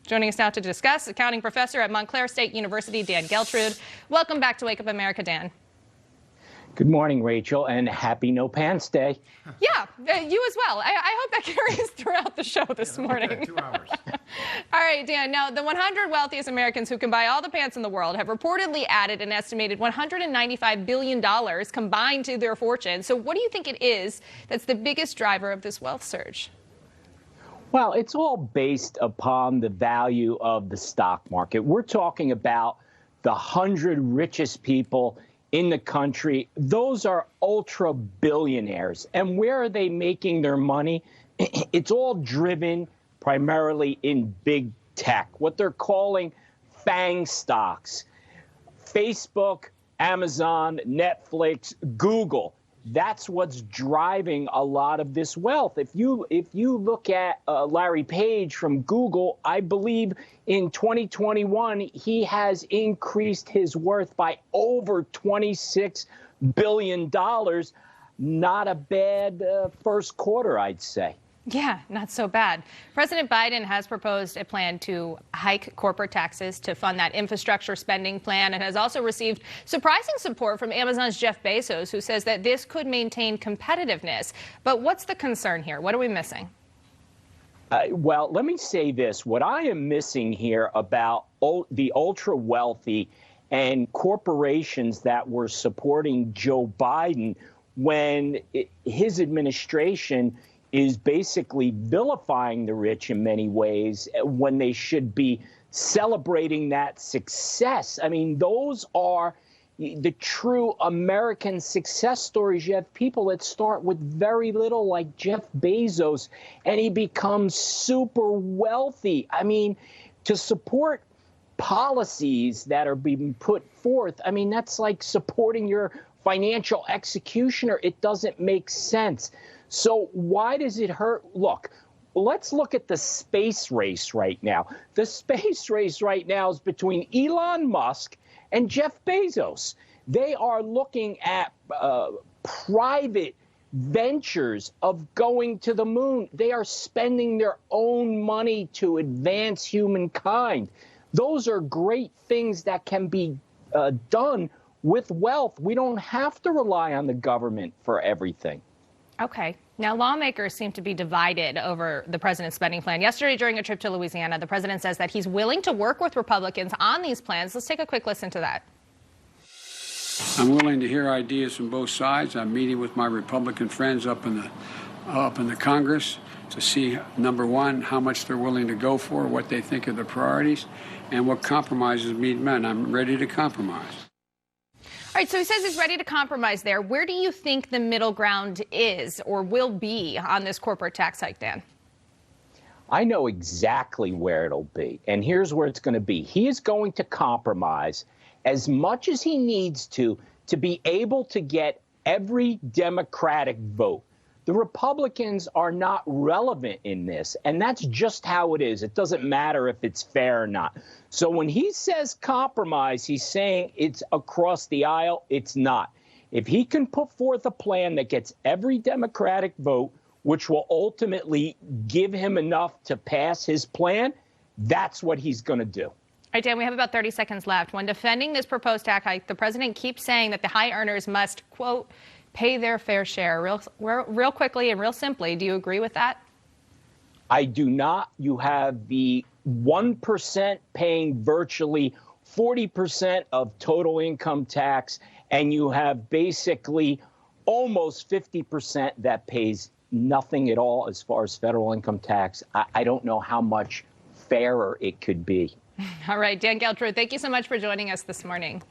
Joining us now to discuss, accounting professor at Montclair State University, Dan Geltrude. Welcome back to Wake Up America, Dan. Good morning, Rachel, and happy No Pants Day. Yeah, you as well. I hope that carries throughout the show this morning. 2 hours. All right, Dan. Now, the 100 wealthiest Americans who can buy all the pants in the world have reportedly added an estimated $195 billion combined to their fortune. So what do you think it is that's the biggest driver of this wealth surge? Well, it's all based upon the value of the stock market. We're talking about the 100 richest people in the country. Those are ultra-billionaires. And where are they making their money? It's all driven primarily in big tech, what they're calling FANG stocks. Facebook, Amazon, Netflix, Google. That's what's driving a lot of this wealth. If you look at Larry Page from Google, I believe in 2021, he has increased his worth by over $26 billion. Not a bad first quarter, I'd say. Yeah, not so bad. President Biden has proposed a plan to hike corporate taxes to fund that infrastructure spending plan, and has also received surprising support from Amazon's Jeff Bezos, who says that this could maintain competitiveness. But what's the concern here? What are we missing? Well, let me say this. What I am missing here about the ultra wealthy and corporations that were supporting Joe Biden when his administration is basically vilifying the rich in many ways when they should be celebrating that success. I mean, those are the true American success stories. You have people that start with very little, like Jeff Bezos, and he becomes super wealthy. I mean, to support policies that are being put forth, I mean, that's like supporting your financial executioner. It doesn't make sense. So why does it hurt? Look, let's look at the space race right now. The space race right now is between Elon Musk and Jeff Bezos. They are looking at private ventures of going to the moon. They are spending their own money to advance humankind. Those are great things that can be done with wealth. We don't have to rely on the government for everything. Okay. Now, lawmakers seem to be divided over the president's spending plan. Yesterday, during a trip to Louisiana, the president says that he's willing to work with Republicans on these plans. Let's take a quick listen to that. I'm willing to hear ideas from both sides. I'm meeting with my Republican friends up in the Congress to see, number one, how much they're willing to go for, what they think are the priorities, and what compromises meet men. I'm ready to compromise. All right, so he says he's ready to compromise there. Where do you think the middle ground is or will be on this corporate tax hike, Dan? I know exactly where it'll be, and here's where it's going to be. He is going to compromise as much as he needs to be able to get every Democratic vote. The Republicans are not relevant in this, and that's just how it is. It doesn't matter if it's fair or not. So when he says compromise, he's saying it's across the aisle. It's not. If he can put forth a plan that gets every Democratic vote, which will ultimately give him enough to pass his plan, that's what he's going to do. All right, Dan, we have about 30 seconds left. When defending this proposed tax hike, the president keeps saying that the high earners must, quote, pay their fair share. Real quickly and real simply, do you agree with that? I do not. You have the 1% paying virtually 40% of total income tax, and you have basically almost 50% that pays nothing at all as far as federal income tax. I don't know how much fairer it could be. All right, Dan Geltrude, thank you so much for joining us this morning.